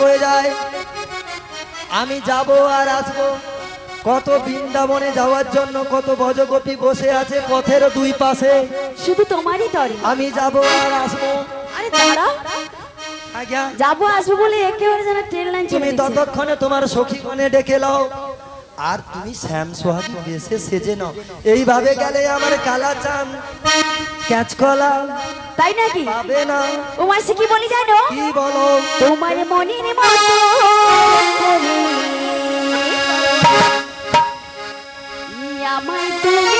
হয়ে যায় আমি যাব আর আসবো কত বৃন্দাবনে যাওয়ার জন্য কত বজগোপী বসে আছে পথের দুই পাশে শুধু তোমারই তরে আমি যাব আর আসবো আরে দাঁড়াও আজ্ঞা যাবো আসবো বলে একেবারে যেন ট্রেন লাইন তুমি ততক্ষণে তোমার সখীগণে ডেকে নাও আর তুমি শ্যাম সোহাগী বেশে সেজে নাও এইভাবে গেলে আমার কালা চান ক্যাচকলা তাই নাকি পাবে না ও মাসি কি বলি জানো কি বলো তোমার মনের মতো আমায় তুমি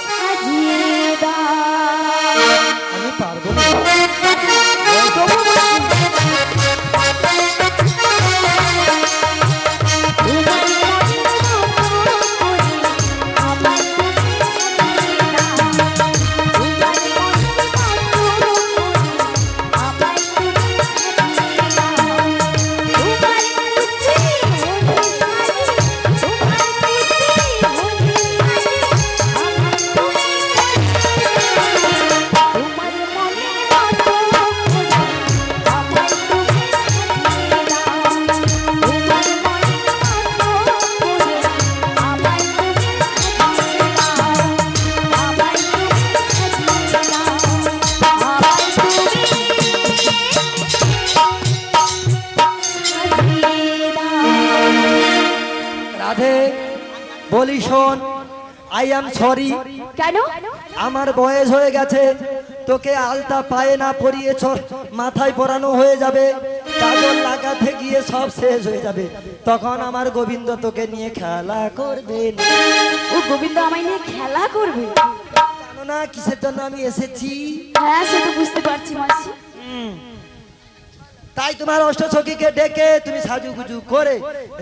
সাজিয়ে দাও আমি পারবো না বলি শোন আই এম সরি কেন আমার বয়স হয়ে গেছে তোকে আলতা পায়ে না পরিয়ে মাথায় পরানো হয়ে যাবে কাজল লাগাতে গিয়ে সব শেষ হয়ে যাবে তখন আমার গোবিন্দ তোকে নিয়ে খেলা করবে ও গোবিন্দ আমায় নিয়ে খেলা করবে জানো না কিসের জন্য আমি এসেছি হ্যাঁ সেটা বুঝতে পারছি মাসি তাই তোমার অষ্টসখীকে ডেকে তুমি সাজুগুজু করে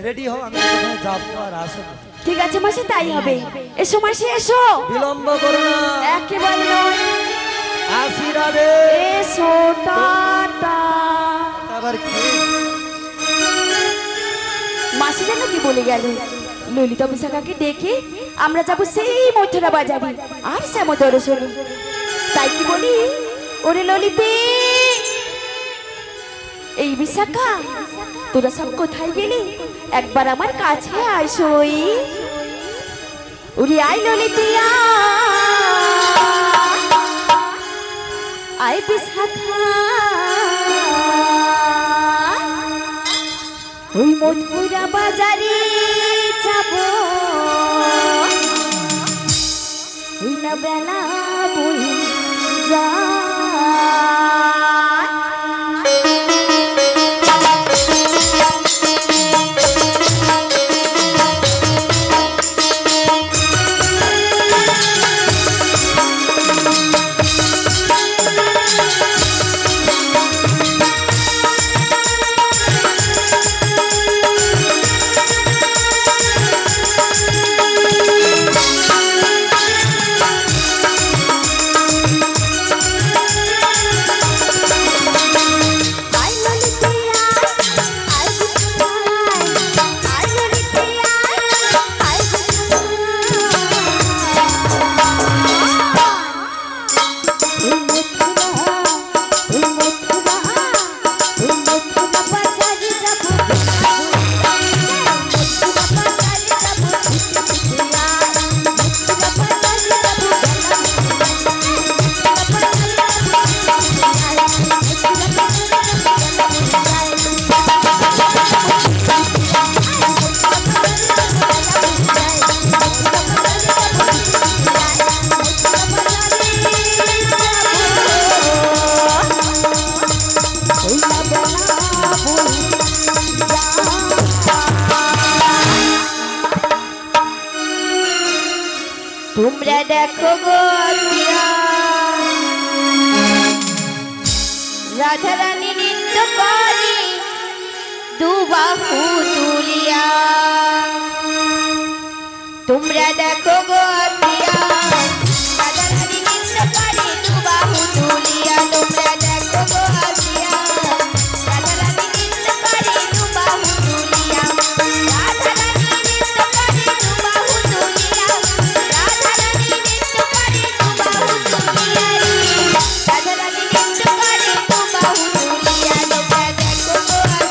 রেডি হও আমি ওখানে যাবো আর আসবো ঠিক আছে মাসি তাই হবে এসো মাসি এসো বিলম্ব করো না একেবারে নয় আসি রাধে এসো টাটা আবার কি মাসি যেন কি বলে গেল ললিতা বিশাখাকে ডেকে আমরা যাব সেই মথুরা বাজারে আর শ্যাম দর্শনে তাই কি বলি ওরে ললিতে এই বিশাখা তোরা সব কোথায় গেলি একবার আমার কাছে আসোই ওরে আই ললিতিয়া আই বিশাখা ওই মথুরা বাজারে যাব ওই না বেলা বই যা তোমরা দেখো গো রাধা রানী নৃত্য করে দুবাহু তুলিয়া তোমরা দেখো গো রাধা রানী নৃত্য করে দুবাহু তুলিয়া তোমরা দেখো গো রাধা রানী নৃত্য করে দুবাহু তুলিয়া রাধা রানী নৃত্য করে দুবাহু তুলিয়া রাধা রানী নৃত্য করে দুবাহু তুলিয়া রাধা রানী নৃত্য করে দুবাহু তুলিয়া তোমরা দেখো গো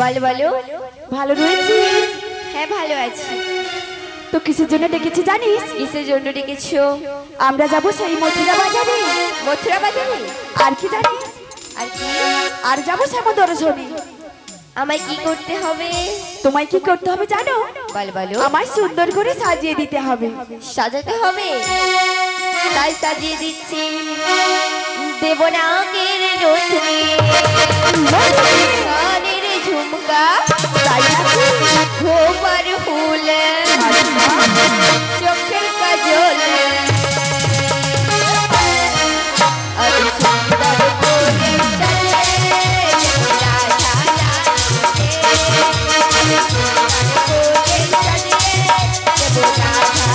বলো বলো। ভালো রয়েছিস? হ্যাঁ ভালো আছি। তো কিসের জন্য ডেকেছি জানিস? কিসের জন্য ডেকেছো? আমরা যাব সেই মথুরা বাজারে। মথুরা বাজারে? আর কি জানিস? আর কি? আর যাব শ্যামা দর্শনে। আমায় কি করতে হবে? তোমায় কি করতে হবে জানো? বলো বলো। আমায় সুন্দর করে সাজিয়ে দিতে হবে। সাজাতে হবে? তাই সাজিয়ে দিচ্ছি। দেবনাগের রথে কানের ঝুমকা, তাই নাকি? খোপার ফুল, চোখের কাজল, আমি সুন্দর করে সাজিয়ে দেব রাধা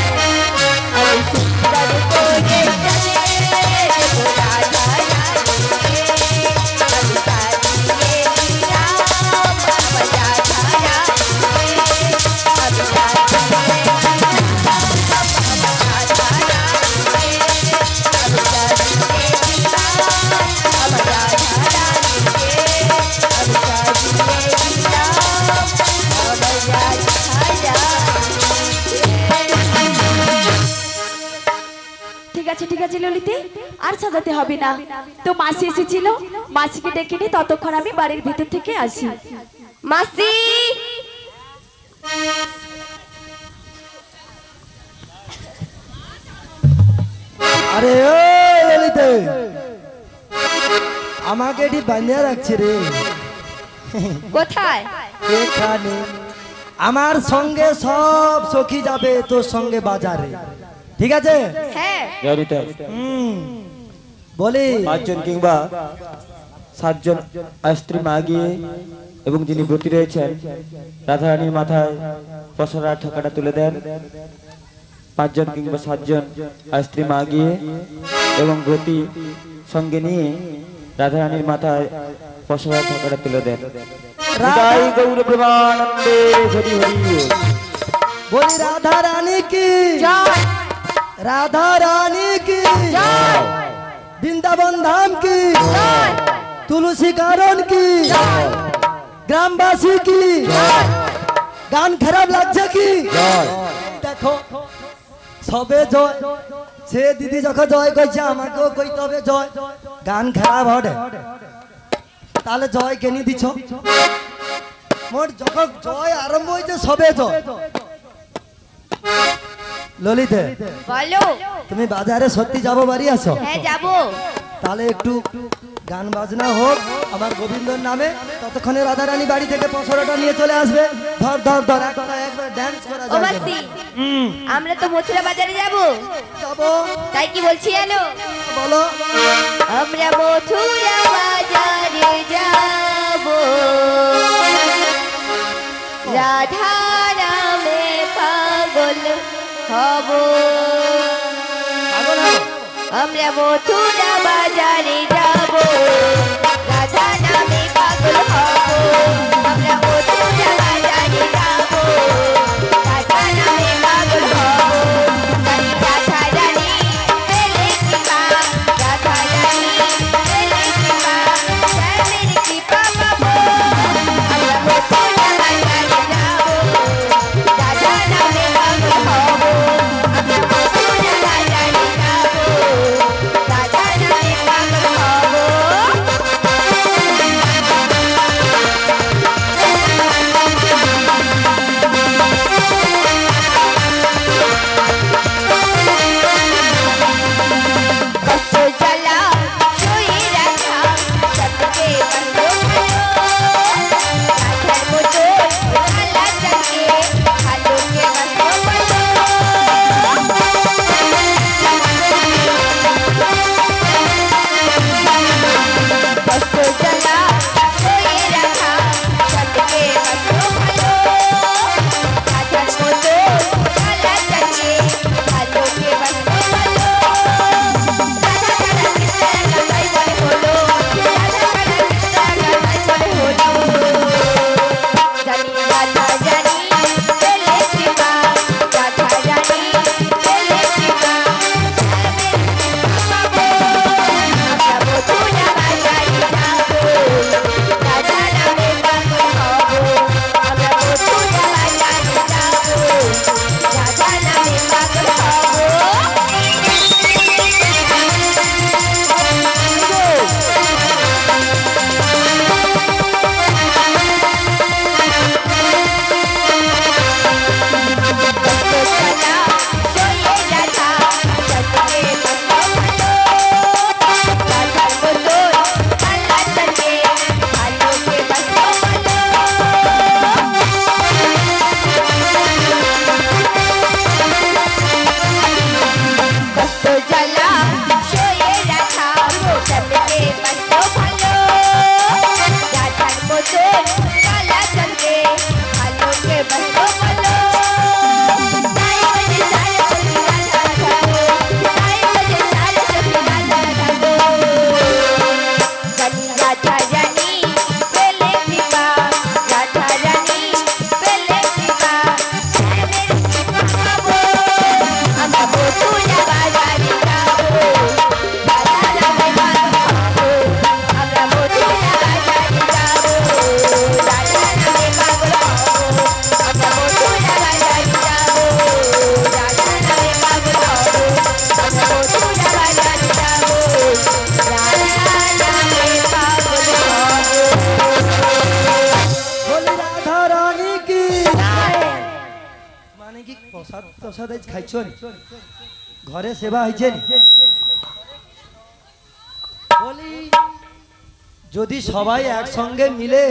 রানীকে। আমি সুন্দর করে সাজিয়ে দেব রাধা রানীকে। দেবনাগের রথে ঠিক আছে ললিতে, আর সাজাতে হবে না। তো মাসি এসেছিল, মাসিকে ডেকে নি, ততক্ষণ আমি বাড়ির ভিতর থেকে আসি। মাসি, আরে ও ললিতে, আমাকে এটি বাঁধিয়ে রাখছে রে। কোথায়? এখানে আমার সঙ্গে সব সখী যাবে তোর সঙ্গে বাজারে, ঠিক আছে? হ্যাঁ বলি 5 জন কিংবা 7 জন স্ত্রী মাগিয়ে এবং যিনি ব্রতী রয়েছেন রাধারানীর মাথায় পশরা ঠোকাটা তুলে দেন। 5 জন কিংবা 7 জন স্ত্রী মাগিয়ে এবং ব্রতী সঙ্গে নিয়ে রাধারানীর মাথায় পশরা ঠোকাটা তুলে দেন। জয় গৌর প্রেমানন্দে হরি হরি। বলি রাধা রানী কি জয়, রাধা রানী কি জয়, বৃন্দাবন ধাম কি জয়, তুলসী কারণ কি গ্রামবাসী কি গান খারাপ লাগছে কি? দেখো সবে জয়, সে দিদি যখন জয় কইছে আমাকেও কইতে হবে জয়। গান খারাপ হবে তাহলে জয় কেনি দিছ? মোর যখন জয় আরম্ভ হয়েছে সবে জয়। ললিতে, বলো। তুমি বাজারে সত্যি যাবো বাড়ি আসো? হ্যাঁ যাবো। তাহলে একটু গান বাজনা হোক আমার গোবিন্দর নামে, ততক্ষণে রাধা রানী বাড়ি থেকে পসরাটা নিয়ে চলে আসবে। ধর ধর ধর একবার ড্যান্স করা ও যাবে। মাসি, আমরা তো মথুরা বাজারে যাবো, যাবো, তাই কি বলছি জানো? বলো। আমরা মথুরা বাজারে যাবো, রাধা নামে পাগল হব। পাগল হবো? আমরা মথুরা বাজারে যাব রাধা নামে পাগল হব আমরা মথুরা বাজারে যাব রাধা নামে পাগল হব রাধা রানী পেলে কৃপা রাধা রানী পেলে কৃপা শ্যামের কৃপা পাবো আমরা মথুরা বাজারে যাব রাধা নামে পাগল হব আমরা মথুরা বাজারে যাব রাধা নামে পাগল হব কষ্ট জ্বালা সয়ে রাখা সবকে কষ্ট রাধার মতো ভালা চাকে ভালোকে কষ্ট কষ্ট জ্বালা সয়ে রাখা সবকে কষ্ট ভালো রাধার মতো ভালা চাকে ভালোকে কষ্ট ভালো রাধা ছাড়া কৃষ্ণ গাই বলে হলো রাধা ছাড়া কৃষ্ণ গাই বলে হলো জানি রাধা জানি পেলে কৃপা রাধা জানি পেলে কৃপা আমরা মথুরা বাজারে যাব রাধা নামে পাগল হব আমরা মথুরা বাজারে যাব রাধা নামে পাগল হব বলি রাধা রানী কি মানে কি প্রসাদ প্রসাদ আজ খাইছন ঘরে সেবা হয়েছেন বলি যদি সবাই একসঙ্গে মিলে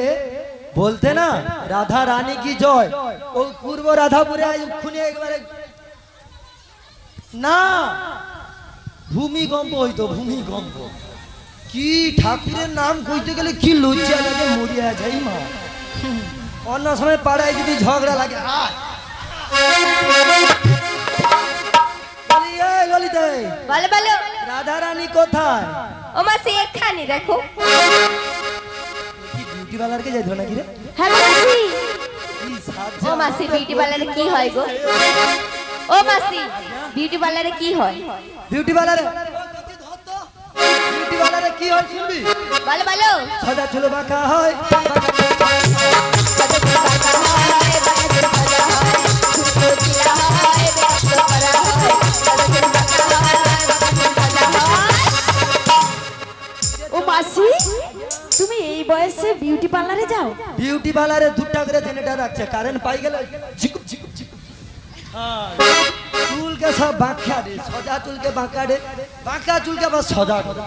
বলতে না রাধা রানী কি জয় ও পূর্ব রাধাপুরে আজ খুনে একবারে না ভূমিকম্প হইতো ভূমিকম্প কি ঠাকুরের নাম কইতে গেলে কি লজ্জা লাগে মরিয়া যাই মা অন্য সময় পাড়ায় যদি ঝগড়া লাগে বলি এই ললিতা বলো বলো রাধা রানী কোথায় ও মাসি এখানে দেখো কি বিউটি পার্লারকে যাইতো নাকি রে হ্যাঁ মাসি কি ও মাসি বিউটি পার্লারে কি হয় গো ও মাসি বিউটি পার্লারে কি হয় বিউটি পার্লারে বিউটি পার্লারে কি হয় শুনবি বলো বলো সাদা চুলো বাঁকা হয় ও মাসি তুমি এই বয়সে বিউটি পার্লারে যাও বিউটি পার্লারে দুটা করে জেনারেটর রাখছে কারেন্ট পাই গেলে ঝিকুপ ঝিকুপ ঝিকুপ চুলকে সব বাঁকা দে সজা চুলকে বাঁকা দে বাঁকা চুলকে আবার সজা করে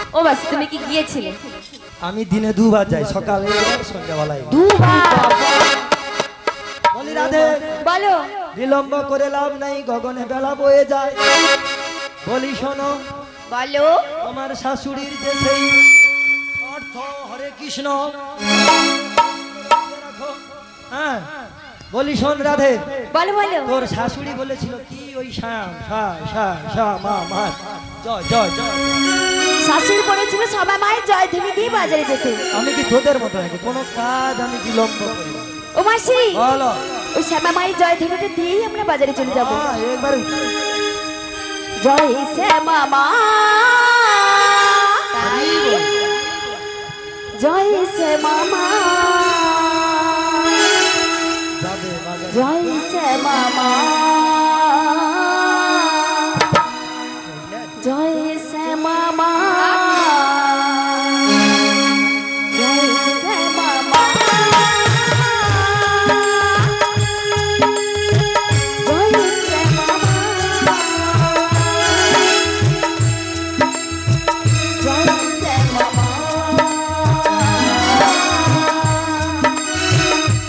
ও মাসি তুমি কি গিয়েছিলে আমি দিনে দুবার যাই সকালে একবার সন্ধ্যাবেলায় একবার। দুবার বলি রাধে বলো বিলম্ব করে লাভ নাই গগনে বেলা বয়ে যায় বলি শোনো বলো আমার শাশুড়ির যে সেই অর্থ হরে কৃষ্ণ রাখো হ্যাঁ বলি শোন রাধে, বলো বলো। তোর শাশুড়ি বলেছিল কি ওই শ্যাম শা শা শা মা মা জয় জয় জয়। শাশুড়ি বলেছিল সবাই মায়ের জয় ধ্বনি দিয়ে বাজারে যেতে। আমি কি তোদের মতো নাকি কোনো কাজ আমি বিলম্ব করি না? ও মাসি, বলো। ওই শ্যামা মায়ের জয় ধ্বনিটা দিয়েই আমরা বাজারে চলে যাবো। একবার জয় শ্যামা মা, জয় শ্যামা মা, যাবে বাজারে। জয় শ্যামা মা, জয় শ্যামা মা, জয় শ্যামা মা, জয় শ্যামা মা, জয় শ্যামা মা,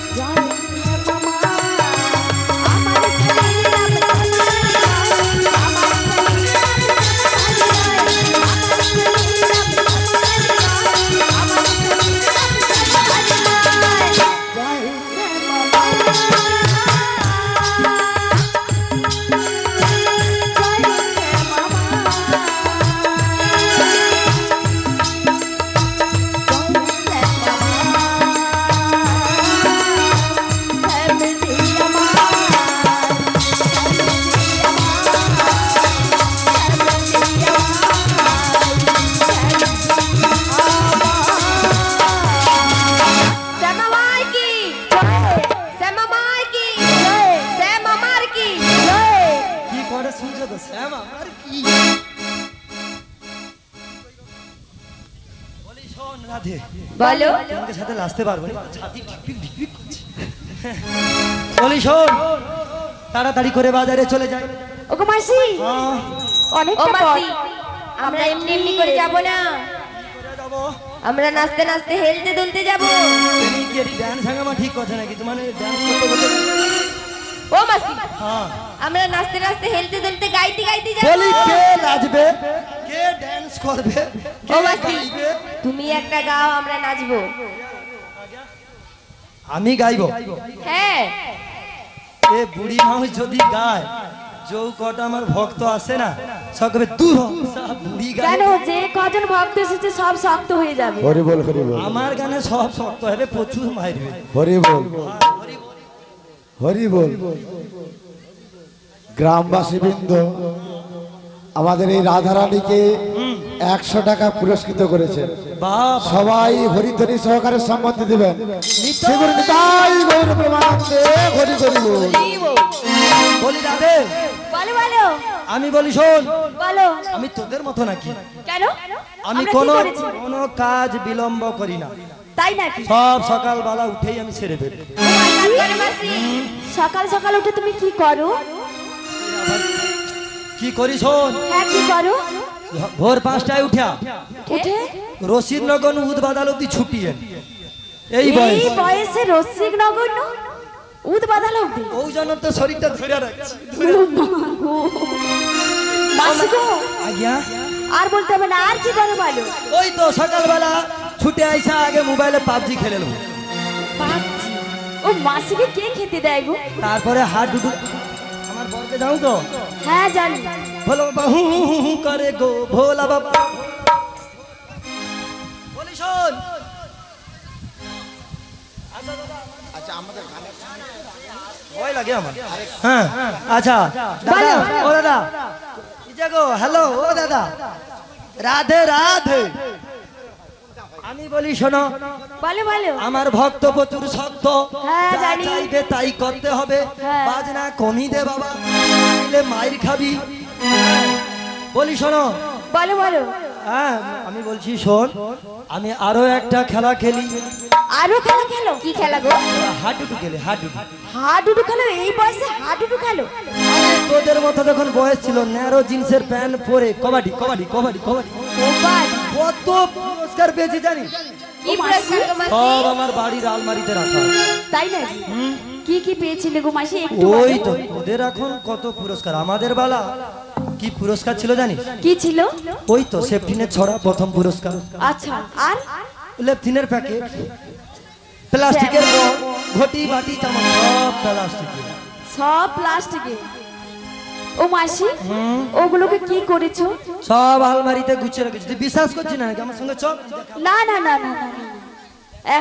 জয় শ্যামা মা। আমার শরীর নাম শুনছো তো শ্যাম আমার কি বলি শোন রাধে, বলো। তোমাকে সাথে লাসতে পারবো না, ছাতি ঢিকপিক ঢিকপিক করছে। বলি শোন, তাড়াতাড়ি করে বাজারে চলে যাই। ওগো মাসি, হ্যাঁ, অনেকটা ও পথ। মাসি, আমরা এমনি এমনি করে যাব না, করে যাবো। আমরা নাচতে নাচতে হেলতে দুলতে যাব। তুমি কি ড্যান্স হাঙ্গামা ঠিক কথা নাকি? তোমার ড্যান্স করতে করতে ও মাসি, হ্যাঁ আমরা নাচতে নাচতে হেলতে দুলতে গাইতে গাইতে যাব। বলি কে নাচবে, কে ড্যান্স করবে, কে ও মাসি, গাইবে? তুমি একটা গাও, আমরা নাচবো। আমি গাইবো? হ্যাঁ, এ বুড়ি মানুষ যদি গায়, যৌ কটা আমার ভক্ত আছে না সব কবে দূর হ, সব বুড়ি গায়। কেন, যে কজন ভক্ত এসেছে সব শক্ত হয়ে যাবে। হরি বল হরি বল আমার গানে সব শক্ত হবে, প্রচুর মারবে। হরি বল হরি বল। গ্রামবাসী বৃন্দ আমাদের এই রাধারানীকে 100 টাকা পুরস্কৃত করেছেন। বাবা সবাই হরিধ্বনি সহকারে সম্মতি দিবেন। সেগুলো তাই গৌর প্রেমানন্দে হরি হরি বল। বলি রাধে, বলো বলো আমি বলি শোন, বলো। আমি তোদের মতো নাকি? কেন, আমি আমরা কি কোনো করেছি? কোনো কাজ বিলম্ব করি না, তাই নাকি? সব সকালবেলা উঠেই আমি সেরে ফেলি। সকাল সকাল উঠে তুমি কি করো? কি করি শোন, হ্যাঁ, কি করো? ভোর 5টায় উঠা উঠে রশিদ নগর উদ বাদাল অব্দি ছুটিয়ে এই এই বয়স, বয়সে রসিক নগণ্য উদ বাঁধাল অব্দি। ওই জন্য তো শরীরটা ধরে রাখছি। মাসি গো, আজ্ঞা, আর বলতে হবে না, আর কি করো বলো? ওই তো সকালবেলা ছুটে আইসা আগে মোবাইলে পাবজি খেলে নেবো, পাচ্ছি। ও মাসিকে কে খেতে দেয় গো? তারপরে হাত দুটো আমার বরকে যাও তো হ্যাঁ জানি। ভোলা বাবা হু হু হু হু করে গো ভোলা বাবা। বলি শোন, ভয় লাগে আমার। হ্যাঁ আচ্ছা দাদা, ও দাদা কি জাগো, হ্যালো ও দাদা, রাধে রাধে। আমি বলি শোনো, বলো বলো। আমার ভক্ত প্রচুর শক্ত, হ্যাঁ, যা জানি। চাইবে তাই করতে হবে, হ্যাঁ। বাজনা কমি দে বাবা, নাইলে মাইর খাবি। বলি শোনো, বলো বলো। হ্যাঁ আমি বলছি শোন, আমি আরো একটা খেলা খেলি। আরো খেলা খেলো? কি খেলা গো? হাডুডু খেলি, হাডুডু। হাডুডু খেলো? এই বয়সে হাডুডু খেলো? তোদের মতো যখন বয়স ছিল, ন্যারো জিন্সের প্যান্ট পরে কবাডি কবাডি কবাডি কবাডি, ও বাদ। কত পুরস্কার পেয়েছি জানিস? কি পুরস্কার গো মাসি? সব আমার বাড়ির আলমারিতে রাখা আছে। তাই নাকি? কি কি পেয়েছিলে গো মাসি, একটু ওই বলো। তো ওদের এখন কত পুরস্কার, আমাদের বেলা কি পুরস্কার ছিল জানিস? কি ছিল? ওই তো সেফটিনের ছড়া প্রথম পুরস্কার, আচ্ছা, আর লেফটিনের প্যাকেট, প্লাস্টিকের বল, ঘটি বাটি চামচ সব প্লাস্টিকের। সব প্লাস্টিকে। ও মাসি ওগুলোকে কি করেছো? সব আলমারিতে গুছিয়ে রেখেছি। তুই বিশ্বাস করছিস না নাকি? আমার সঙ্গে চল। না না না না না না।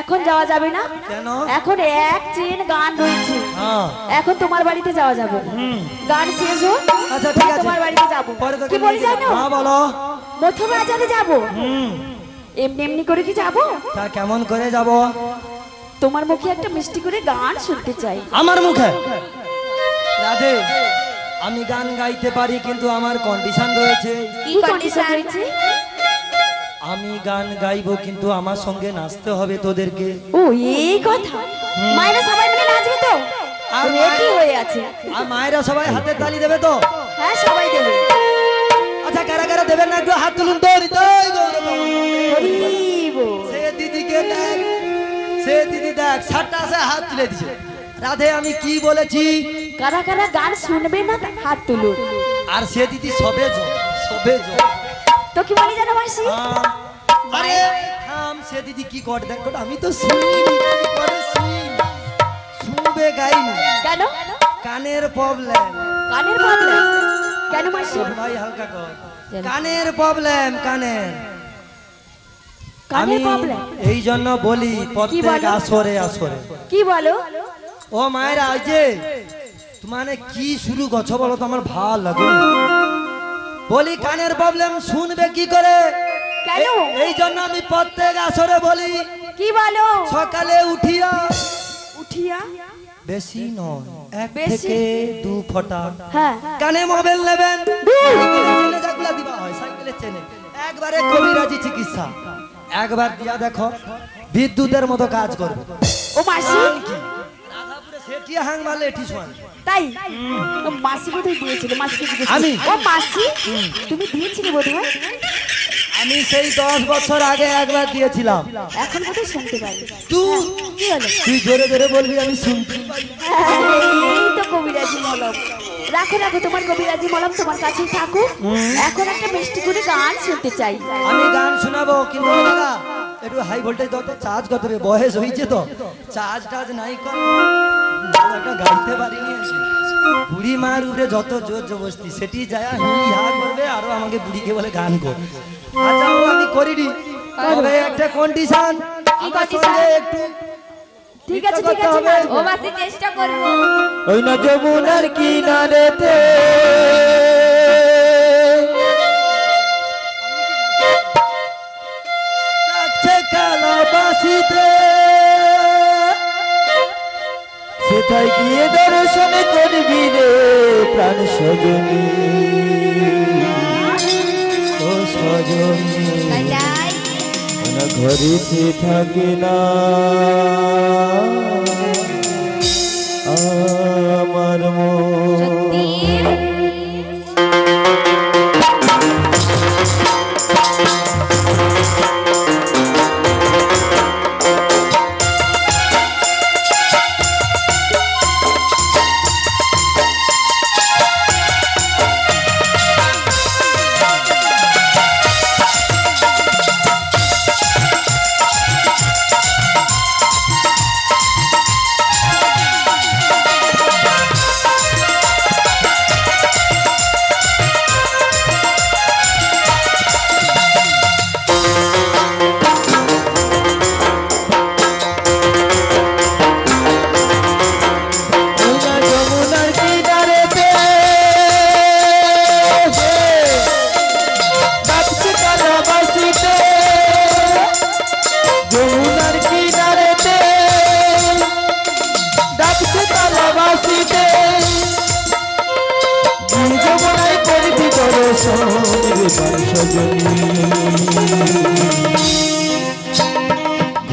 এখন যাওয়া যাবে না। কেন? এখন এক চেন গান রয়েছে। হ্যাঁ এখন তোমার বাড়িতে যাওয়া যাবে না। গান শেষ হোক, আচ্ছা ঠিক আছে, তোমার বাড়িতে যাবো। পরে তোকে কি নিয়ে বলি যাবো। জানো? হ্যাঁ বলো। মধ্যম বাজারে যাবো। এমনি এমনি করে কি যাবো? তা কেমন করে যাব? তোমার মুখে একটা মিষ্টি করে গান শুনতে চাই। আমার মুখে? রাধে, আমি গান গাইতে পারি কিন্তু আমার কন্ডিশন রয়েছে। কি কন্ডিশন রয়েছে? আমি গান গাইবো কিন্তু আমার সঙ্গে নাচতে হবে তোদেরকে। ও এই কথা। মায়েরা সবাই মিলে নাচবে তো? আর রেডি হয়ে আছে। আর মায়েরা সবাই হাতে তালি দেবে তো? হ্যাঁ সবাই দেবে। আচ্ছা কারা কারা দেবেন না একটু হাত তুলুন তো। হৃদয় গৌরব। হরিব। সে দিদিকে দেখ, সে দিদি দেখ সাতটা সে হাত তুলে দিছে। রাধে আমি কি বলেছি? কারা কারা গান শুনবে না হাত তুলুন। আর সে দিদি সবে সবে তো কি বলি জানো মাসি? আরে থাম, সে দিদি কি করে দেখ তো, আমি তো শুনিনি কি করে শুনবে গাইনি। কেন? কানের প্রবলেম। কানের প্রবলেম? কেন মাসি? ভাই হালকা কর। কানের প্রবলেম, কানের। আমি কানের প্রবলেম? এই জন্য বলি প্রত্যেক বলো? আসরে আসরে। কি বলো? ও মায়েরা আজে মানে কি শুরু গছ বলো তো, আমার ভাল লাগে। বলি কানের প্রবলেম শুনবে কি করে? কেন? এই জন্য আমি প্রত্যেক আসরে বলি কি বলো? সকালে উঠিয়া উঠিয়া বেশি নয়, এক বেশি? থেকে 2 ফোঁটা হ্যাঁ কানে মোবাইল নেবেন। সাইকেলে যেগুলা দিবা হয় সাইকেলের চেনে, একবারে কবিরাজি চিকিৎসা। একবার দিয়া দেখো বিদ্যুতের মতো কাজ করবে। ও মাসি রাধাপুরে সেটিয়া হাং মারলে এটি শোন। তাই? ও মাসি বোধহয় দিয়েছিল। মাসিকে জিজ্ঞেস করি। আমি? ও মাসি তুমি দিয়েছিলে বোধহয়। আমি সেই 10 বছর আগে একবার দিয়েছিলাম। এখন বোধহয় শুনতে পাই। তুই কি হলো? তুই জোরে জোরে বলবি আমি শুনতে পাই। এই তো কবিরাজি মলম। রাখো রাখো তোমার কবিরাজি মলম তোমার কাছেই থাকুক। এখন একটা মিষ্টি করে গান শুনতে চাই। আমি গান শোনাবো কিন্তু দাদা একটু হাই ভোল্টেজ দাও তো, চার্জ কত রে, বয়স হয়েছে তো চার্জ টার্জ নাই কর। একটা গাইতে পারিনি। বুড়ি মার উপরে যত জোর জবস্তি সেটি যায় হি হা করবে, আরো আমাকে বুড়িকে বলে গান কর। আচ্ছা ও আমি করিনি, তবে একটা কন্ডিশন। কি condition? একটু ঠিক আছে ঠিক আছে নাচবো। ও মাসি চেষ্টা করব। ওই না যমুনার কিনারেতে ডাকছে কালাবাসিতে, সেটাই গিয়ে দর্শন করবি রে প্রাণ সজনী, ও সজনী বাজাই না ঘরেতে থাকে না আমার মন।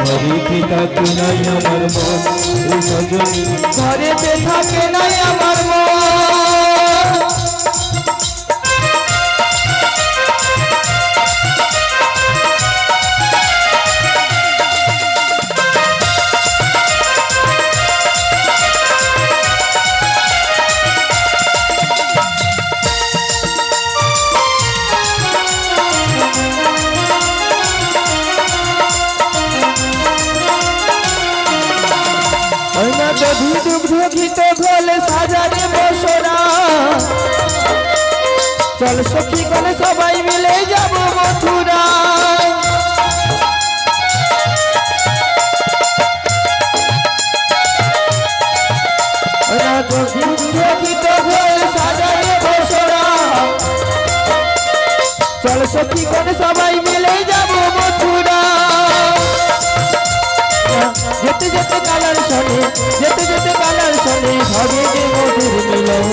ঘরেতে থাকে নাই আমার মন, ও সজনী ঘরেতে থাকে নাই আমার মন। চল সখী গণে সবাই মিলে যাব মথুরা চল সখী গণে সবাই মিলে যাব মথুরা যেতে যেতে কালার শোনে যেতে যেতে কালার শোনে হবে যে মধুর মিলন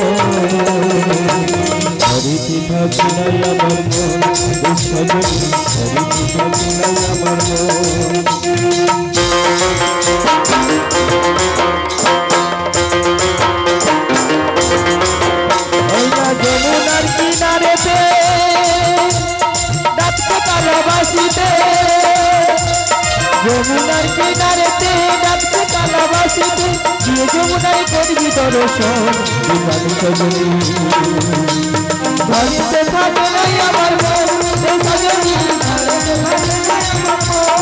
হরি পিঠা কিনাই আমার মন সজনী হরি পিঠা কিনাই আমার মন যমুনার কিনারেতে ডাকতে কালাবাসীতে যমুনার কিনারেতে ডাকতে কালাবাসীতে গিয়ে যমুনায় করবি দর্শন বিমানি সজনী ঘরেতে থাকে নাই আমার মন সজনী ঘরেতে থাকে নাই আমার মন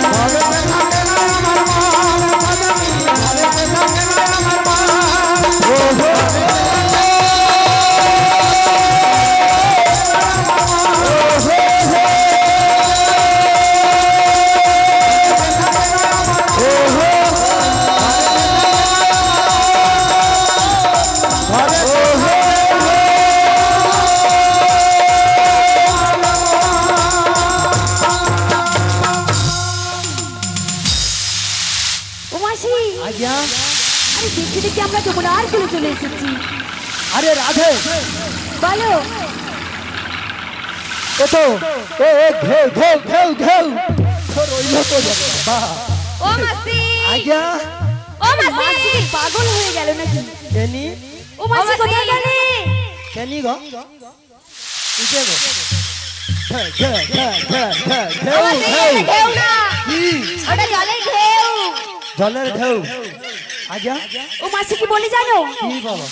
ঘরেতে থাকে নাই আমার মন সজনী ঘরেতে থাকে নাই আমার মন আমরা যমুনার কুলে চলে এসেছি। আরে রাধে বলো ও তো ঘেউ ঘেউ ঘেউ ঘেউ রইল তো বাহ ও মাসি আজ্ঞা ও মাসি পাগল হয়ে গেল নাকি? কেনি ও মাসি কোথায় গেলে? কেনি গো ইতে গো ঘে ঘে ঘে ঘে ঘে ও মাসি ঘেউ এটা ঢেউ না কি ওটা জলের ঢেউ জলের ঢেউ আজ্ঞা ও মাসি কি বলে জানো? কি বলো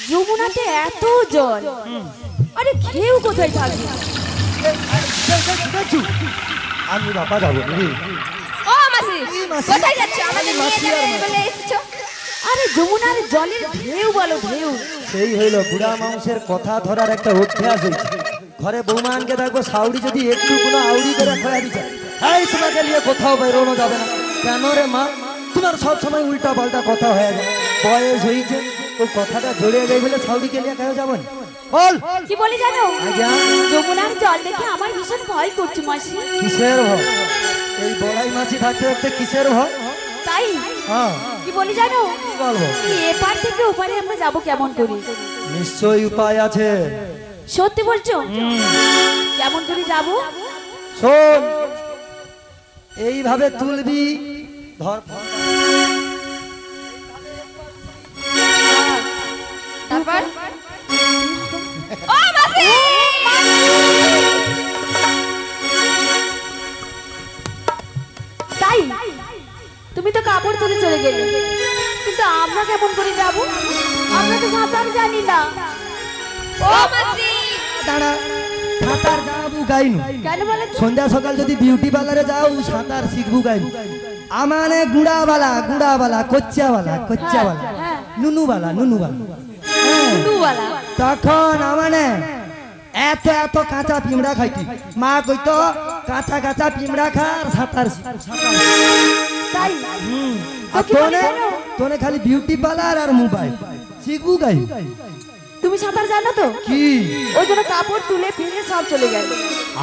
যমুনাতে এত জল, আরে ঘেউ কোথায় থাকবে? আমি বাবা যাবো রে ও মাসি কি মাসি? কোথায় যাচ্ছ আমাদের নিয়ে মাসি যাবে আর বলে এসেছো আরে যমুনার জলের ঢেউ বলো ঢেউ। সেই হইল বুড়া মানুষের কথা ধরার একটা অভ্যাস হয়েছে। ঘরে বৌমানকে দেখবো সাউরি যদি একটু কোনো আউরি করে খোয়া দিচ্ছে, এই তোমাকে নিয়ে কোথাও বেরোনো যাবে না। কেন রে মা, তোমার সব সময় উল্টা পাল্টা কথা হয়ে যায়। বয়স হয়েছে, ও কথাটা জড়িয়ে যায় বলে সাউরিকে নিয়ে কেন যাবেন? বল কি বলে জানো? আজ্ঞা যমুনার জল দেখে আমার ভীষণ ভয় করছে মাসি। কিসের ভয়? এই বড়াই মাছি থাকতে থাকতে কিসের ভয়? তাই হ্যাঁ কি বলে জানো? কি বলবো? এপার থেকে ওপারে আমরা যাব কেমন করে? নিশ্চয়ই উপায় আছে। সত্যি বলছো? কেমন করে যাব? শোন, এইভাবে তুলবি, ধর তারপর ও মাসি তাই তুমি তো কাপড় তুলে চলে গেলে, কিন্তু আমরা কেমন করে যাব? আমরা তো সাঁতার জানি না। ও মাসি দাঁড়া, সাঁতার যাবো গাইনু। কেন বলে তো? সন্ধ্যা সকাল যদি বিউটি পার্লারে যাও, সাঁতার শিখবো গাইনু। আমানে গুড়াবালা কোচ্চাবালা হ্যাঁ। নুনুবালা হ্যাঁ। দুবালা তখন আমানে এত এত কাঁচা পিমড়া খাইতি। মা কইতো কাঁচা পিমড়া খা আর সাঁতার শিখ, সাঁতার শিখ। তাই আর তো কি বলে জানো? তোনে খালি বিউটি পার্লার আর মোবাইল শিখবো গাই। তুমি সাঁতার জানো তো? কি ওই জন্য কাপড় তুলে ফেলে সব চলে গেল।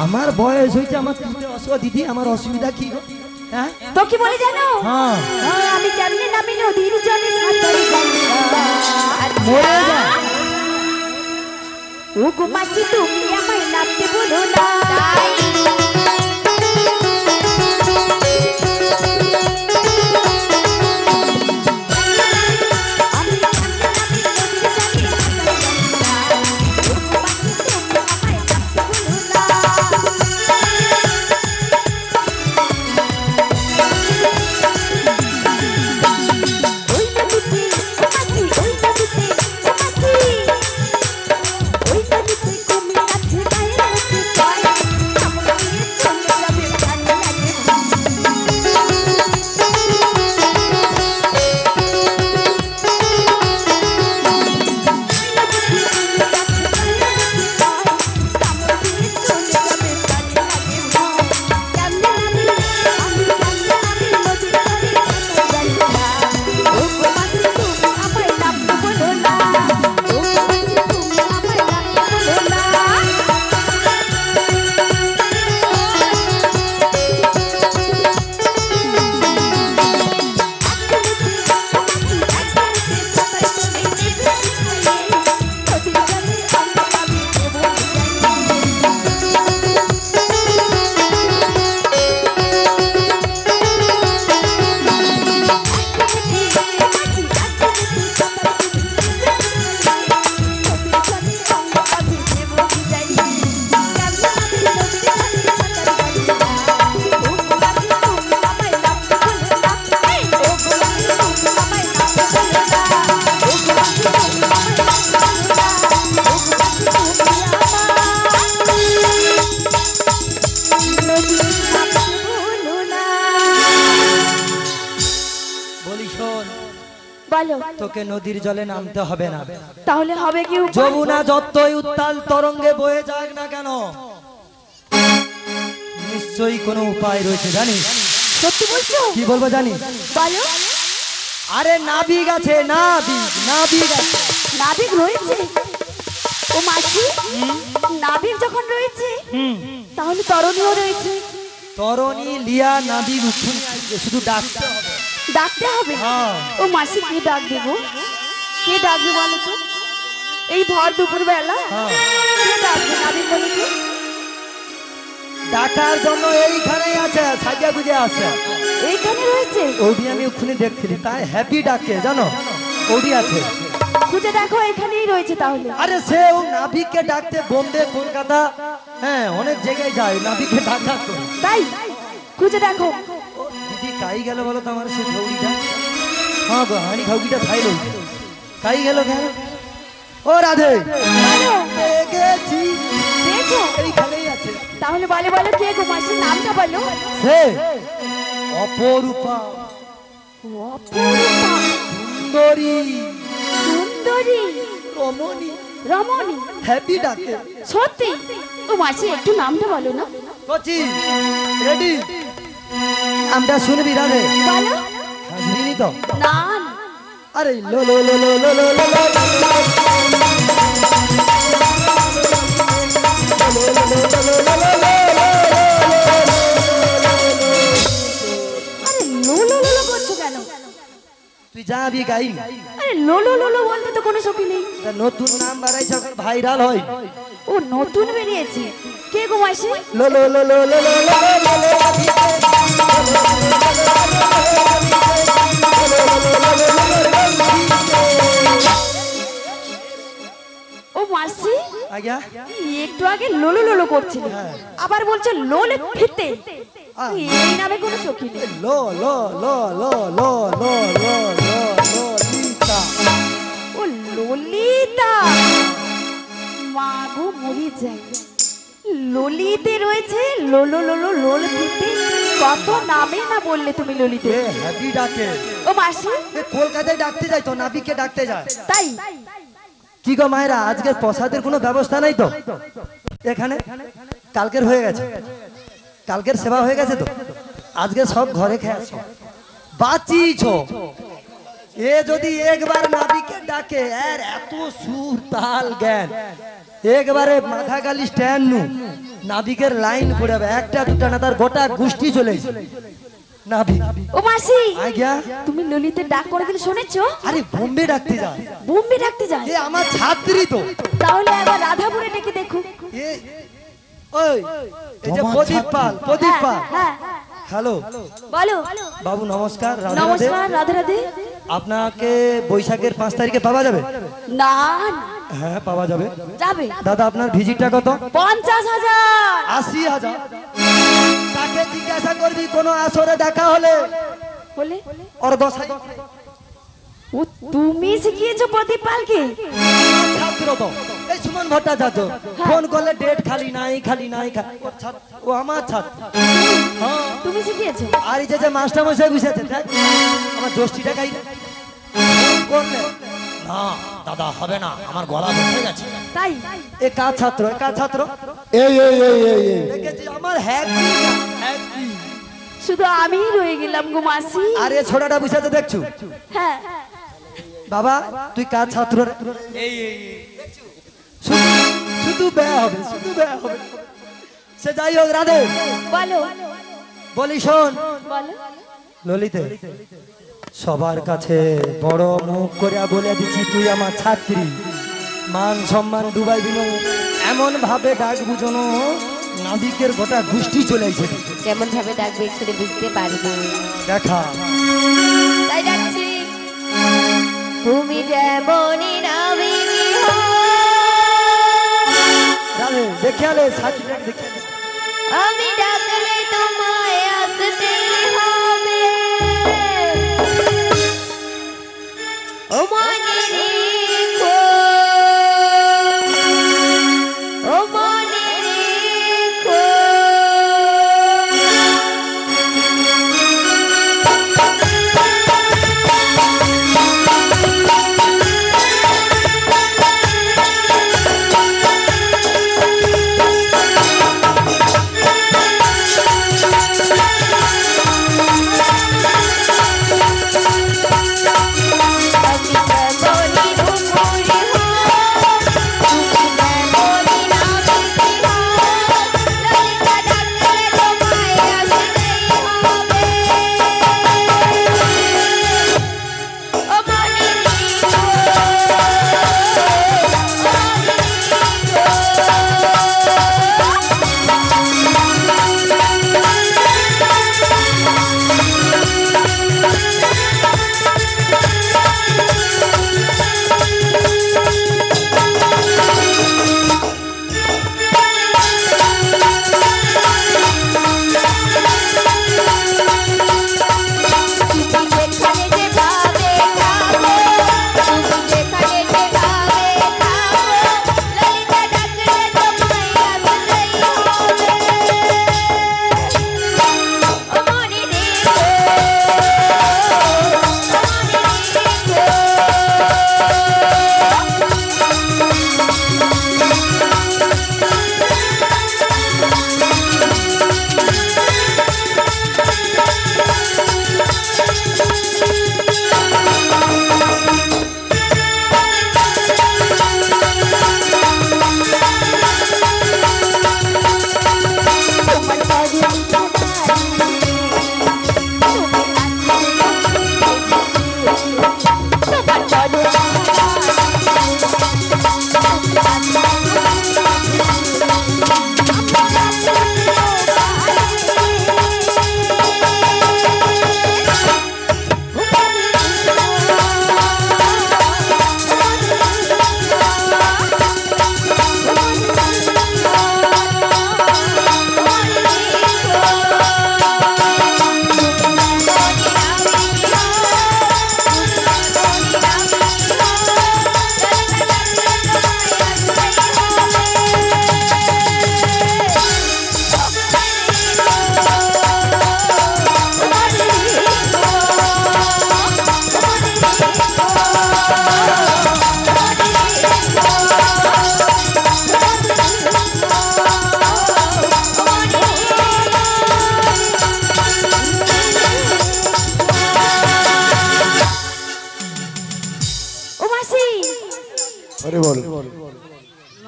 আমার বয়স হয়েছে, আমার তুলতে অসুবিধা। দিদি আমার অসুবিধা কি গো? হ্যাঁ তো কি বলে জানো? হ্যাঁ আমি কেমনে নামি নদীর জলে সাঁতার মরে যা। ও গো মাসি তুমি আমায় নামতে বলো না। তাই আমি কেমনে নামি নদীর জলে সাঁতার ও গো মাসি তুমি আমায় নামতে বলো না। ওই নদীতে ও মাসি, ওই নদীতে ও মাসি, ওই নদীতে কুমির আছে গায়ে রয়েছে জল। আমরা তোকে নদীর জলে নামতে হবে না। তাহলে হবে কি উপায়? যমুনা যতই উত্তাল তরঙ্গে বয়ে যাক না কেন, নিশ্চয়ই কোনো উপায় রয়েছে জানিস। সত্যি বলছো? কি বলবো জানিস? বলো। আরে নাবিক আছে, নাবিক আছে। নাবিক রয়েছে? ও মাসি, নাবিক যখন রয়েছে তাহলে তরণীও রয়েছে। তরণী লিয়া নাবিক উঠুন, শুধু ডাকতে হবে। ডাকতে হবে? হ্যাঁ। ও মাসি কে ডাক দেবো? কে ডাকবে বলো তো? এই ভর দুপুর বেলা হ্যাঁ। কে ডাকবে নাবিক বলো তো? ডাকার জন্য এইখানেই আছে, সাজিয়া গুজে আছে। এইখানে রয়েছে? ওডি আমি ওখানে দেখছিলি, তাই হ্যাপি ডাকে জানো, ওডি আছে। খুঁজে দেখো, এখানেই রয়েছে তাহলে। আরে সে ও নাবিককে ডাকতে বোম্বে কলকাতা হ্যাঁ অনেক জায়গায় যায় নাবিককে ডাকা তো। তাই খুঁজে দেখো। ও দিদি কাই গেল বলো তো আমার সে ঝৌড়িটা। হ্যাঁ গো হানি খাউকিটা খাইলো, কাই গেল কেন? ও রাধে গেছি, পেয়েছো? এইখানেই আছে। তাহলে বলে বলো কে গো মাসির নামটা বলো। সে অপরূপা অপরূপা, সুন্দরী সুন্দরী, রমণী রমণী। হ্যাপি ডাকে। সত্যি? ও মাসি একটু নামটা বলো না। কচি রেডি, আমরা শুনবি রাধে? বলো। হাসবিনি তো? না আরে লো লো লো লো লো লো লো লো আরে লোলো লোলো করছো কেন? তুই যাবি গাই। আরে লোলো লোলো বলতে তো কোনো শক্তি নেই। তা নতুন নাম বাড়াইছে এখন ভাইরাল হয়। ও নতুন বেরিয়েছে। কে গো মাসি? লো লো লো লো লো লো ও মাসি আজ্ঞা একটু আগে লোলো লোলো করছিল, আবার বলছে লোলে ফিরতে। এই নামে কোনো শক্তি নেই। লো লো লো লো লো লো লো লো ললিতা। ও ললিতা, মা গো মরে যায়। ললিতে রয়েছে লোলো লোলো লোল ফিরতে। কত নামে না বললে তুমি ললিতে। এ হ্যাপি ডাকে। ও মাসি এ কলকাতায় ডাকতে যায় তো, নাবিককে ডাকতে যায়। তাই? কি গো মায়েরা, আজকে প্রসাদের কোনো ব্যবস্থা নাই তো এখানে? কালকের হয়ে গেছে, কালকের সেবা হয়ে গেছে তো, আজকে সব ঘরে খেয়েছ বাঁচিছ। এ যদি একবার নাবিকে ডাকে, এর এত সুর তাল জ্ঞান, একবারে মাথা গালি স্ট্যান্ড নু নাবিকের লাইন পড়াবে, একটা দুটা না, তার গোটা গোষ্ঠী চলে নাবিক। ও মাসি আজ্ঞা তুমি ললিতের ডাক করে দিলে শুনেছো? আরে বোম্বে ডাকতে যায়, বোম্বে ডাকতে যায়। এ আমার ছাত্রী তো। তাহলে আবার রাধাপুরে ডেকে দেখো। এ ওই এই যে প্রদীপ পাল, প্রদীপ পাল। হ্যাঁ হ্যালো বলো। বাবু নমস্কার, রাধে রাধে। নমস্কার, রাধে রাধে। আপনাকে বৈশাখের 5 তারিখে পাওয়া যাবে? না হ্যাঁ পাওয়া যাবে। যাবে। দাদা আপনার ভিজিটটা কত? 50,000। 80,000। তাকে জিজ্ঞাসা করবি কোনো আসরে দেখা হলে বলে ওর 10,000। ও তুমি শিখিয়েছো প্রদীপ পালকে? ছাত্র তো এই সুমন ভট্টাচার্য, ফোন করলে ডেট খালি নাই, খালি নাই। ও আমার ছাত্র। হ্যাঁ তুমি শিখিয়েছো? আর এই যে মাস্টার মশাই বসেছে দেখ, আমার দোষটিটা গাই করলে না দাদা হবে না, আমার গলা বসে গেছে। তাই? এ কার ছাত্র? এ কার ছাত্র? এই এই এই এই এই দেখেছি আমার হ্যাপি হ্যাপি। শুধু আমিই রয়ে গেলাম গো মাসি। আরে ছোটটা বসেছে দেখছো? হ্যাঁ বাবা তুই কার ছাত্র রে? শুধু- শুধু ব্যয় হবে, শুধু ব্যয় হবে। সে যাই হোক রাধে, বলো বলি শোন বলো। ললিতে, সবার কাছে বড় মুখ করে বলে দিচ্ছি তুই আমার ছাত্রী, মান সম্মান ডুবাই দিল, এমন ভাবে ডাক বুঝনো নাবিকের গোটা গোষ্ঠী চলে এসেছে। কেমন ভাবে ডাকবে এক্ষুনি বুঝতে পারবে। দেখা তাই ডাকছি, তুমি যেমনই নাবিনী হও, রাধে দেখে আলে ছাত্রীটাকে দেখে আলে। আমি ডাকলে তোমায় আসতে হবে। ও মনে রেখো, ও মনে রেখো।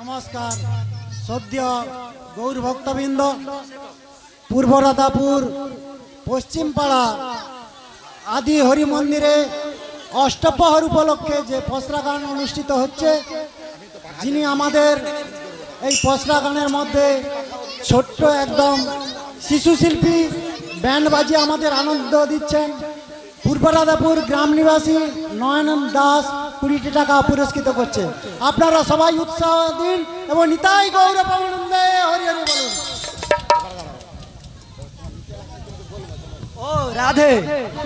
নমস্কার সদ্য গৌর ভক্তবৃন্দ, পূর্ব রাধাপুর পশ্চিম পাড়া আদি হরি মন্দিরে অষ্টপ্রহর উপলক্ষে যে পসরা গান অনুষ্ঠিত হচ্ছে, যিনি আমাদের এই পসরা গানের মধ্যে ছোট্ট একদম শিশু শিল্পী ব্যান্ড বাজিয়ে আমাদের আনন্দ দিচ্ছেন, পূর্ব রাধাপুর গ্রাম নিবাসী নয়ন দাস 20 টাকা পুরস্কৃত করছে। আপনারা সবাই উৎসাহ দিন এবং নিতাই গৌর প্রেমানন্দে হরি হরি বলুন। ও রাধে,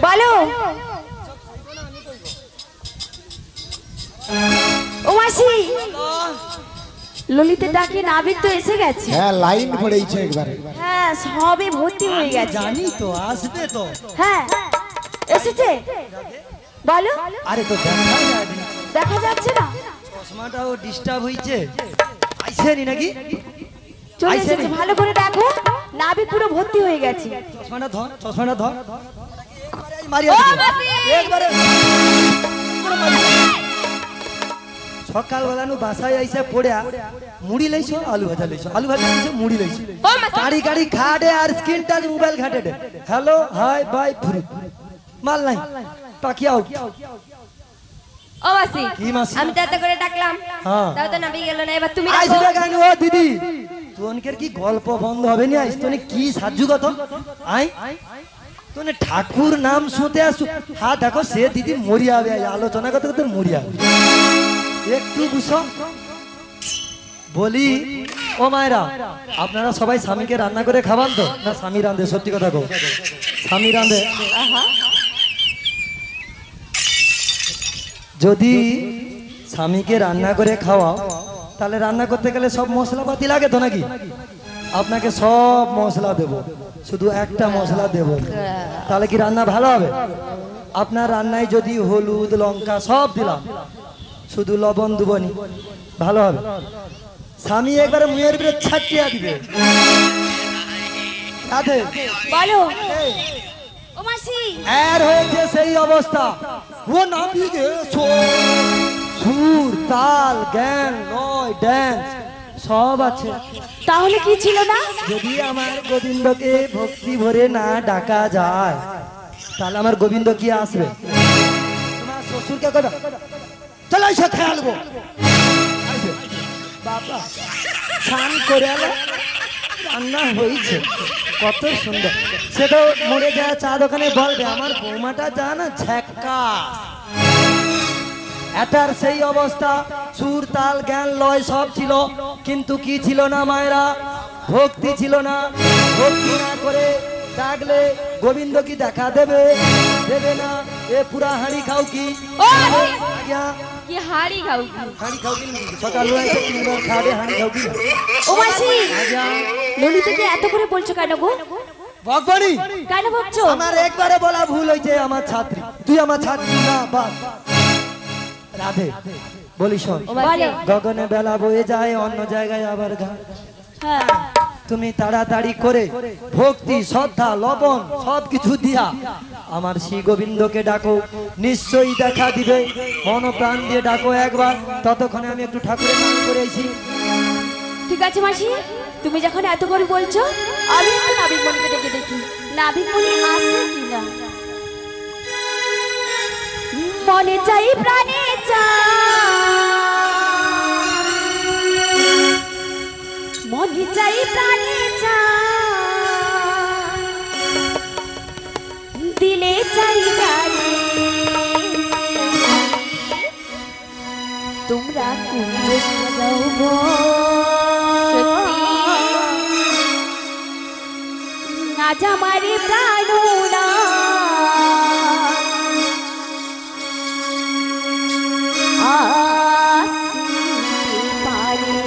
বলো। ও মাসি, ললিতে ডাকে নাবিক তো এসে গেছে। হ্যাঁ, লাইন পড়েছে একবারে। হ্যাঁ, সবে ভর্তি হয়ে গেছে। জানি তো আসবে তো। হ্যাঁ, এসেছে। বলো। আরে তো দেখা যায়নি, দেখা যাচ্ছে না। চশমাটাও ডিস্টার্ব হইছে। আইছেনি নাকি? চলে এসেছে, ভালো করে দেখো। নাবিক পুরো ভর্তি হয়ে গেছে। চশমাটা ধর, চশমাটা ধর। মারিয়া একবারে সকালবেলা নু বাসায় আইসা পড়া মুড়ি লইছো, আলু ভাজা লইছো, আলু ভাজা লইছো, মুড়ি লইছো, গাড়ি গাড়ি খাটে আর স্ক্রিন টাচ মোবাইল ঘাটে দে। হ্যালো হাই বাই ফুরি মাল নাই পাখি আউট। ও মাসি, কি মাসি? আমি তো এত করে ডাকলাম, হ্যাঁ। তাও তো নাবি গেল না। এবার তুমি ডাকো। আইসবে কেন ও দিদি? তোনকের কি গল্প বন্ধ হবে না? আইস তোনে কি সাহায্য কত আই তোনে ঠাকুর নাম শুনতে আসু। হ্যাঁ দেখো সে দিদি মরিয়া হবে, আলোচনা করতে করতে মরিয়া হবে। একটু বুঝো বলি। ও মায়েরা, আপনারা সবাই স্বামীকে রান্না করে খাবান তো না স্বামী রাঁধে? সত্যি কথা কো, স্বামী রাঁধে? যদি স্বামীকে রান্না করে খাওয়াও তাহলে রান্না করতে গেলে সব মশলাপাতি লাগে তো নাকি? আপনাকে সব মশলা দেব, শুধু একটা মশলা দেব, তাহলে কি রান্না ভালো হবে? আপনার রান্নায় যদি হলুদ লঙ্কা সব দিলাম, শুধু লবণ দেবনি, ভালো হবে? স্বামী একবারে মুয়ের ভিতরে ছাটিয়া দিবে। রাধে, বলো। এই, ও মাসি, এর হয়েছে সেই অবস্থা। ও নাবিকে সুর তাল জ্ঞান লয় ড্যান্স সব আছে। তাহলে কি ছিল না? যদি আমার গোবিন্দকে ভক্তি ভরে না ডাকা যায় তাহলে আমার গোবিন্দ কি আসবে? তোমার শ্বশুরকে কবে চলো এসে খেয়ালবো বাবা স্নান করে এলো, রান্না হয়েছে কত সুন্দর। সে তো মরে যায় চা দোকানে বলবে আমার বৌমাটা যা না ঝেক্কা। এটার সেই অবস্থা, সুর তাল জ্ঞান লয় সব ছিল, কিন্তু কি ছিল না মায়েরা? ভক্তি ছিল না। ভক্তি না করে ডাকলে গোবিন্দ কি দেখা দেবে? দেবে না। এ পুরা হাঁড়ি খাও কি? ও আজ্ঞা কি হাড়ি খাও? হাঁড়ি খাও কি? সকালবেলা এসে 3 বার খাবে হাঁড়ি খাও কি? ও মাসি, আজ্ঞা ললিতাকে এত করে বলছো কেন গো? ভগবানী কেন বকছো? আমার একবারে বলা ভুল হয়েছে। আমার ছাত্রী, তুই আমার ছাত্রী না। বাদ রাধে বলি শোন, বলো। গগনে বেলা বয়ে যায়, অন্য জায়গায় আবার গান। হ্যাঁ, তুমি তাড়াতাড়ি করে ভক্তি শ্রদ্ধা লবণ সবকিছু দিয়া আমার শ্রী গোবিন্দকে ডাকো, নিশ্চয়ই দেখা দিবে। মন প্রাণ দিয়ে ডাকো একবার। ততক্ষণে আমি একটু ঠাকুরের নাম করে আইছি। ঠিক আছে মাসি, তুমি যখন এত করে বলছো আমি একটু নাবিক মণিকে ডেকে দেখি নাবিক মণি আসে কিনা। মনে চাই প্রাণে চাই, মনে চাই প্রাণে চাই, দিলে চাই জানে তোমরা কুঞ্জ সাজাও গো। আজ আমার প্রাণনা আসিতে পারে।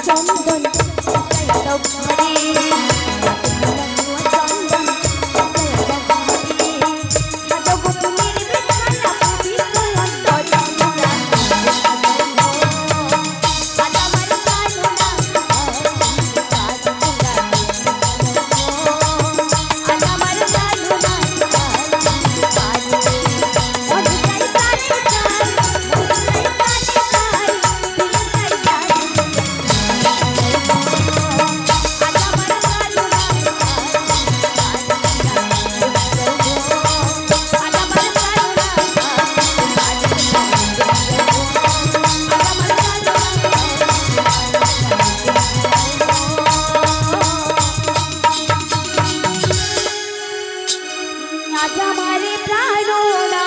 চন্দন দাও ঘরে চন্দন সাদা গোপুলের বিছানা পবিত্র অন্তরে আজ আমার কালনা আজ আমার কালনা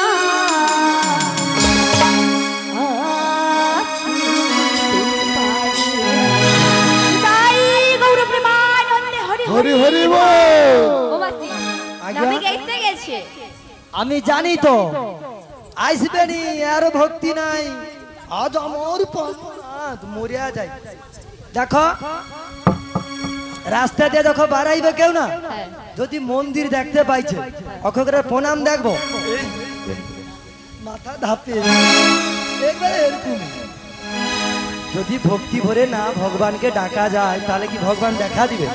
হরি হরি বল। আমি জানি তো আসবে নি আর ভক্তি নাই আজ আমার মরিয়া যায়। দেখো রাস্তা দিয়ে দেখো বাড়াইবে কেউ না, যদি মন্দির দেখতে পাইছে অক্ষরে প্রণাম দেখবো মাথা ধাপে একবারে এরকম। যদি ভক্তি ভরে না ভগবানকে ডাকা যায় তাহলে কি ভগবান দেখা দিবে?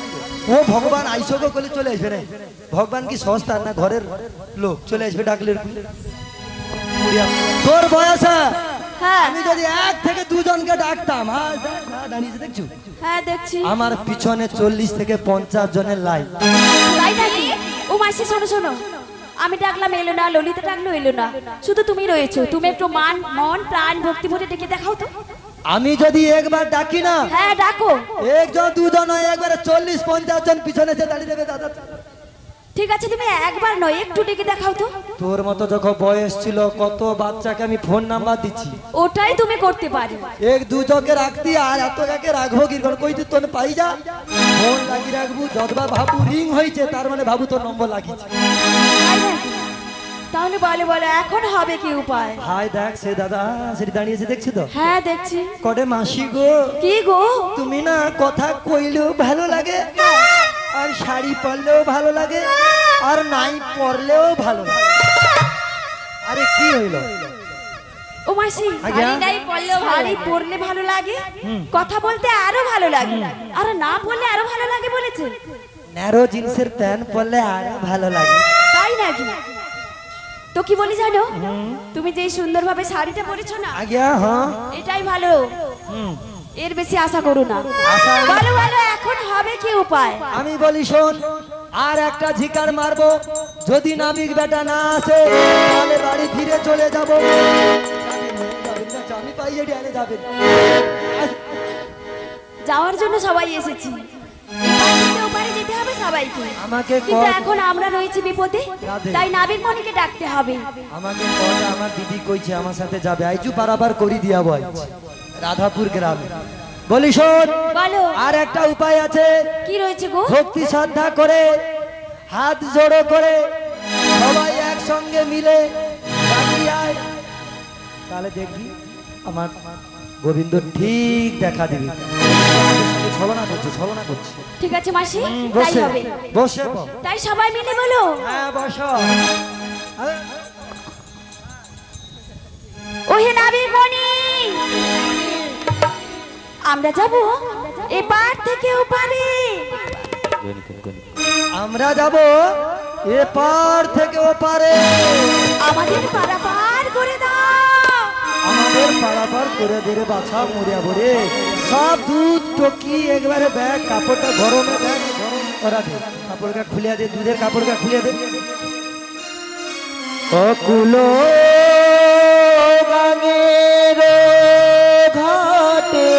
ও ভগবান আইসো করলে চলে আসবে না। ভগবান কি সস্তা না, ঘরের লোক চলে আসবে ডাকলে। তোর বয়স আমি যদি 1 থেকে 2 জনকে ডাকতাম, দাঁড়িয়েছে দেখছো? হ্যাঁ দেখছি। আমার পিছনে 40 থেকে 50 জনের লাইন। তাই নাকি? ও মাসি শোনো শোনো, আমি ডাকলাম এলো না, ললিতা ডাকলো এলো না, শুধু তুমি রয়েছো। তুমি একটু মন প্রাণ ভক্তি ভরে ডেকে দেখাও তো। আমি যদি একবার ডাকি না, হ্যাঁ ডাকো। 1 জন 2 জন নয়, একবারে 40-50 জন পিছনে এসে দাঁড়িয়ে দেবে দাদা। ঠিক আছে তুমি একবার নয় একটু ডেকে দেখাও তো। তোর মতো যখন বয়স ছিল কত বাচ্চাকে আমি ফোন নাম্বার দিচ্ছি। ওটাই তুমি করতে পারো। 1-2 জনকে রাখতি আর এত কাকে রাখবো কি করে? কই তুই তোর পাই যা ফোন লাগি রাখবো, যতবা ভাবু রিং হইছে তার মানে ভাবু তোর নম্বর লাগিছে। তাই নাকি? তাহলে বলে বলে এখন হবে কি উপায়? হাই দেখ সে দাদা সেটি দাঁড়িয়েছে দেখছি তো। হ্যাঁ দেখছি। কটে মাসি গো, কি গো? তুমি না কথা কইলেও ভালো লাগে, আর শাড়ি পরলেও ভালো লাগে, আর নাই পরলেও ভালো লাগে। আরে কি হইলো? ও মাসি আজ্ঞা? শাড়ি পরলে ভালো লাগে, কথা বলতে আরো ভালো লাগে, আর না বললে আরো ভালো লাগে বলেছে। ন্যারো জিন্সের প্যান্ট পরলে আরো ভালো লাগে। তাই নাকি? তো কি বলি জানো, তুমি যে সুন্দরভাবে শাড়িটা পরেছো না, আজ্ঞা হ্যাঁ এটাই ভালো, এর বেশি আশা করো না। ভালো ভালো এখন হবে কি উপায়? আমি বলি শোন, আর একটা ঝিকার মারবো, যদি নাবিক বেটা না আসে তাহলে বাড়ি ফিরে চলে যাব। আমি পাই যাবেন যাওয়ার জন্য সবাই এসেছি, এপার থেকে ওপারে যেতে হবে সবাইকে। আমাকে কিন্তু এখন আমরা রয়েছি বিপদে, তাই নাবিক মনিকে ডাকতে হবে। আমাকে কটা আমার দিদি কইছে আমার সাথে যাবে, আইজু পারাবার করি দিয়া বল রাধাপুর গ্রামে। বলি শোন, বলো। আর একটা উপায় আছে। কি রয়েছে গো? ভক্তি শ্রদ্ধা করে হাত জোড়ো করে সবাই একসঙ্গে মিলে দাঁড়িয়ে আয়, তাহলে দেখবি আমার গোবিন্দ ঠিক দেখা দিবি। ছলনা করছে ছলনা করছে। ঠিক আছে মাসি, তাই বসে হবে। বসে বল। তাই সবাই মিলে বলো। হ্যাঁ বসো। ওহে নাবিক মনি, আমরা যাব এপার থেকে ওপারে। আমরা যাব এপার থেকে ওপারে। আমাদের পারাপার করে দাও। আমাদের পারাপার করে দে রে বাছা মরিয়া ভরে। সব দুধ টকি একবারে ব্যাগ, কাপড়টা গরমে ব্যাগ গরম করা দে, কাপড়টা খুলিয়া দে, দুধের কাপড়টা খুলিয়া দে। অকুলো গাঙের ঘাটে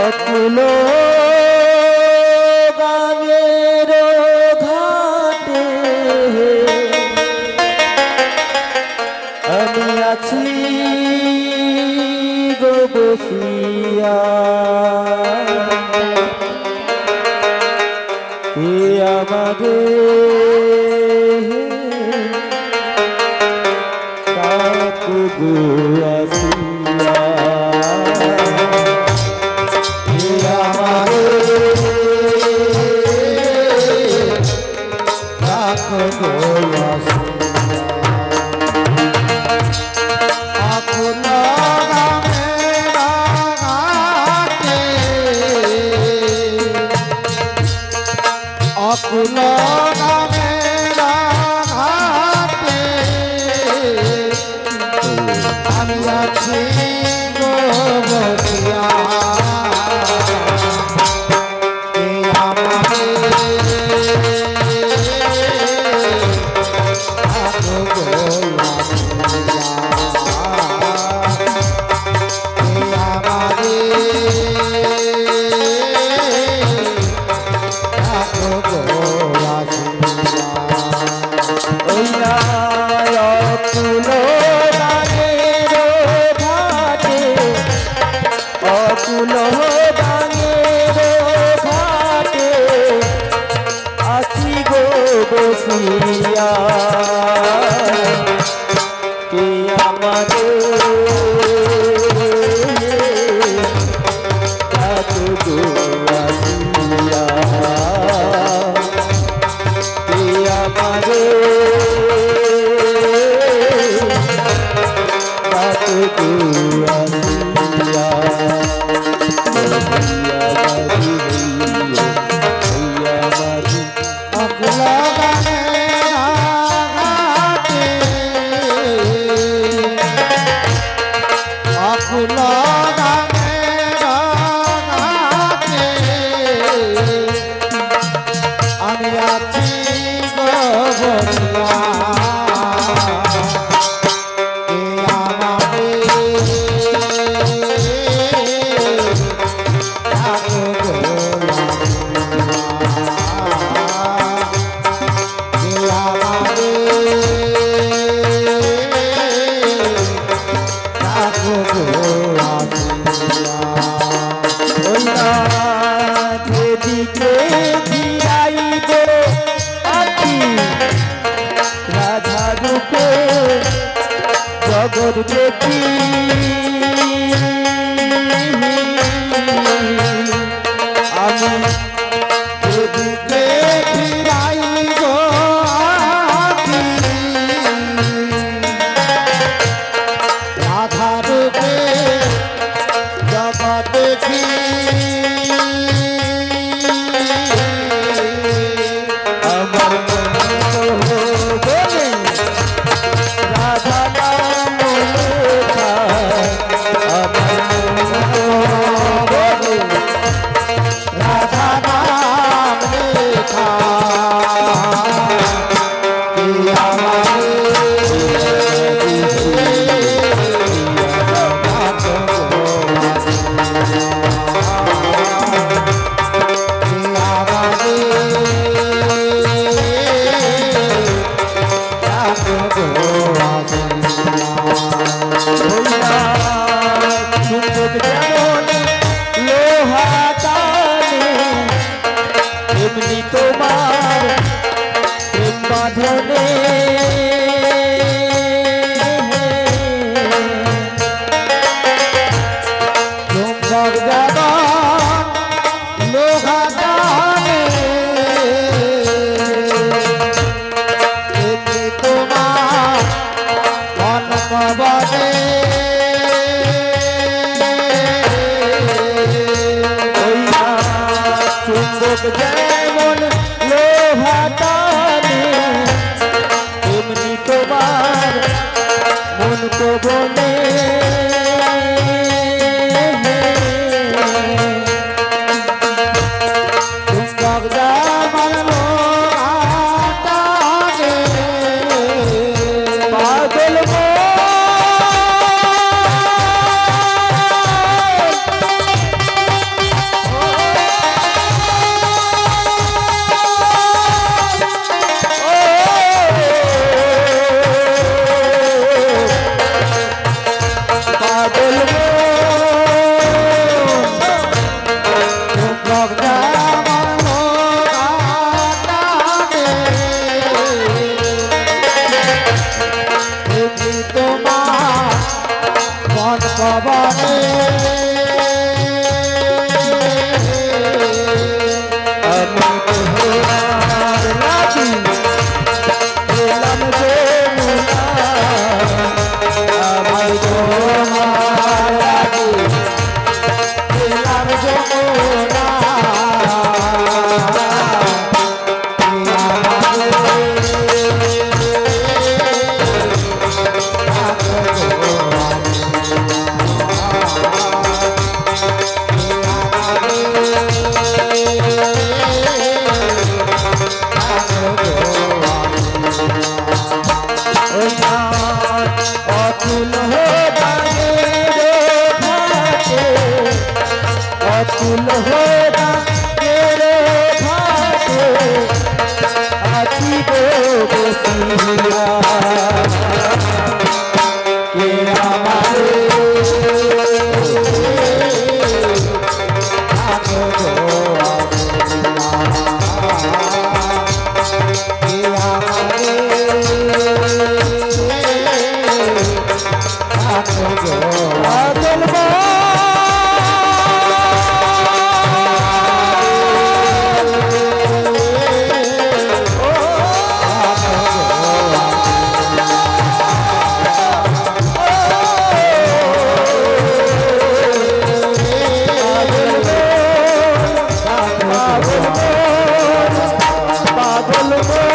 অকুলো গাঙের ঘাটে আমি আছি গো বসিয়া, এ আমাদের আসিয়া অকুল নামেরা ঘাটে আমি আছি গো বসিয়া এ আমারে আগো গো আসিয়া এ আমারে আগো গো আসিয়া অকুল গাঙের ঘাটে অকুল গাঙের ঘাটে আছি গো বসিয়া কে আমাদের গো আসিয়া কে আমাদের অকুল গানেরা ঘাটে অকুল গানেরা ঘাটে আমি আছি গো বসিয়া এ আমারে আগো গো দিকে ফিরাইব আখি রাধা রূপে জগৎ দেখি আমি এদিকে ফিরাইব আখি রাধা রূপে প্রাণ পবনে আমি তোমার লাগি এলাম যমুনা, আমি তোমার লাগি এলাম যমুনা। অতুল হো দাগে রে ঘাটে, অতুল হো দাগে রে ঘাটে, আছি গো বসিয়া কে আমারে আগো গো কে আমারে আদল বাদল